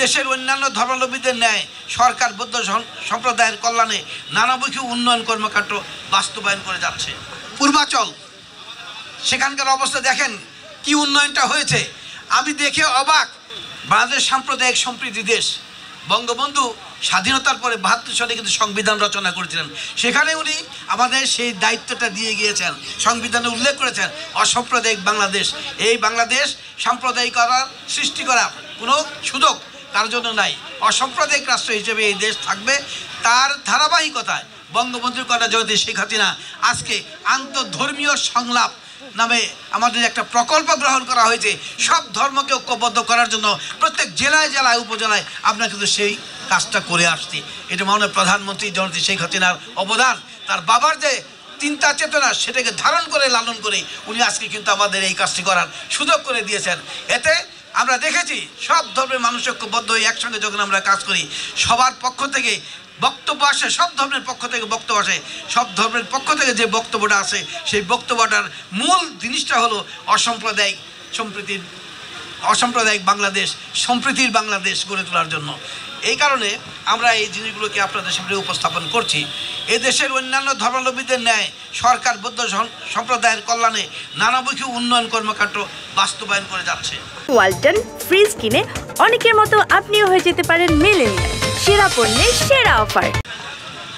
দেশের অন্যান্য ধর্মাবলম্বীদের ন্যায় সরকার বৌদ্ধ সম্প্রদায়ের কল্যাণে নানামুখী উন্নয়ন কর্মকাণ্ড বাস্তবায়ন করে যাচ্ছে। পূর্বাচল সেখানকার অবস্থা দেখেন কি উন্নয়নটা হয়েছে, আমি দেখে অবাক। বাংলাদেশ সাম্প্রদায়িক সম্প্রীতি দেশ। বঙ্গবন্ধু স্বাধীনতার পরে ৭২ সালে কিন্তু সংবিধান রচনা করেছিলেন, সেখানে উনি আমাদের সেই দায়িত্বটা দিয়ে গিয়েছেন, সংবিধানে উল্লেখ করেছেন অসাম্প্রদায়িক বাংলাদেশ। এই বাংলাদেশ সাম্প্রদায়িক করার সৃষ্টি করার কোনো সুযোগ তার জন্য নাই। অসাম্প্রদায়িক রাষ্ট্র হিসেবে এই দেশ থাকবে। তার ধারাবাহিকতায় বঙ্গবন্ধুর কন্যা জয়ন্তী শেখ হাসিনা আজকে আন্তঃধর্মীয় সংলাপ নামে আমাদের একটা প্রকল্প গ্রহণ করা হয়েছে। সব ধর্মকে ঐক্যবদ্ধ করার জন্য প্রত্যেক জেলায় জেলায় উপজেলায় আমরা কিন্তু সেই কাজটা করে আসছি। এটা মাননীয় প্রধানমন্ত্রী জয়ন্তী শেখ হাসিনার অবদান। তার বাবার যে চিন্তা চেতনা সেটাকে ধারণ করে লালন করে উনি আজকে কিন্তু আমাদের এই কাজটি করার সুযোগ করে দিয়েছেন। এতে আমরা দেখেছি সব ধর্মের মানুষ ঐক্যবদ্ধ হয়ে একসঙ্গে যখন আমরা কাজ করি, সবার পক্ষ থেকে বক্তব্য আসে, সব ধর্মের পক্ষ থেকে বক্তব্য আসে, সব ধর্মের পক্ষ থেকে যে বক্তব্যটা আসে সেই বক্তব্যটার মূল জিনিসটা হলো অসাম্প্রদায়িক বাংলাদেশ, সম্প্রীতির বাংলাদেশ গড়ে তোলার জন্য। এই কারণে আমরা এই জিনিসগুলোকে আপনাদের সামনে উপস্থাপন করছি। এদেশের অন্যান্য ধর্মাবলম্বীদের ন্যায় সরকার বৌদ্ধ সম্প্রদায়ের কল্যাণে নানামুখী উন্নয়ন কর্মকাণ্ড বাস্তবায়ন করে যাচ্ছে। ওয়ালটন ফ্রিজ কিনে অনেকের মতো আপনিও হয়ে যেতে পারেন মিলেনিয়াল, সেরা পণ্যের সেরা অফার।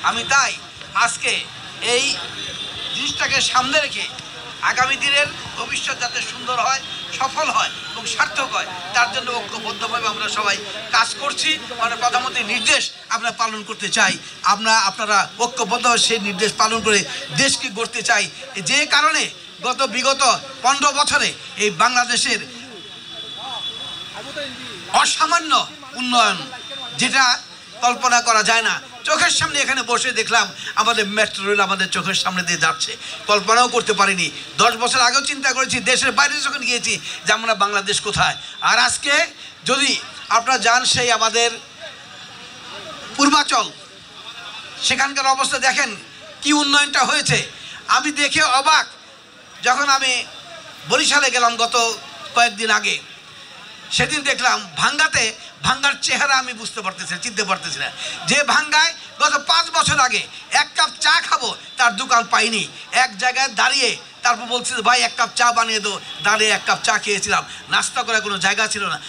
আমি তাই আজকে এই জিনিসটাকে সামনে রেখে আগামী দিনের ভবিষ্যৎ যাতে সুন্দর হয়, সফল হয় এবং সার্থক হয়, তার জন্য ঐক্যবদ্ধভাবে আমরা সবাই কাজ করছি। মানে প্রধানমন্ত্রীর নির্দেশ আমরা পালন করতে চাই। আপনারা ঐক্যবদ্ধভাবে সেই নির্দেশ পালন করে দেশকে গড়তে চাই। যে কারণে বিগত 15 বছরে এই বাংলাদেশের অসামান্য উন্নয়ন, যেটা কল্পনা করা যায় না। চোখের সামনে এখানে বসে দেখলাম আমাদের মেট্রো রেল আমাদের চোখের সামনে দিয়ে যাচ্ছে, কল্পনাও করতে পারিনি। 10 বছর আগেও চিন্তা করেছি, দেশের বাইরে যখন গিয়েছি যে আমরা বাংলাদেশ কোথায়। আর আজকে যদি আপনারা যান সেই আমাদের পূর্বাচল সেখানকার অবস্থা দেখেন কি উন্নয়নটা হয়েছে, আমি দেখে অবাক। যখন আমি বরিশালে গেলাম গত কয়েকদিন আগে, সেদিন দেখলাম ভাঙ্গার চেহারা আমি চিনতে পারতেছি না। যে ভাঙ্গায় গত 5 বছর আগে 1 কাপ চা খাবো তার দোকান পাইনি, এক জায়গায় দাঁড়িয়ে তারপর বলছিল ভাই 1 কাপ চা বানিয়ে দো, দাঁড়িয়ে 1 কাপ চা খেয়েছিলাম। নাস্তা করার কোনো জায়গা ছিল না।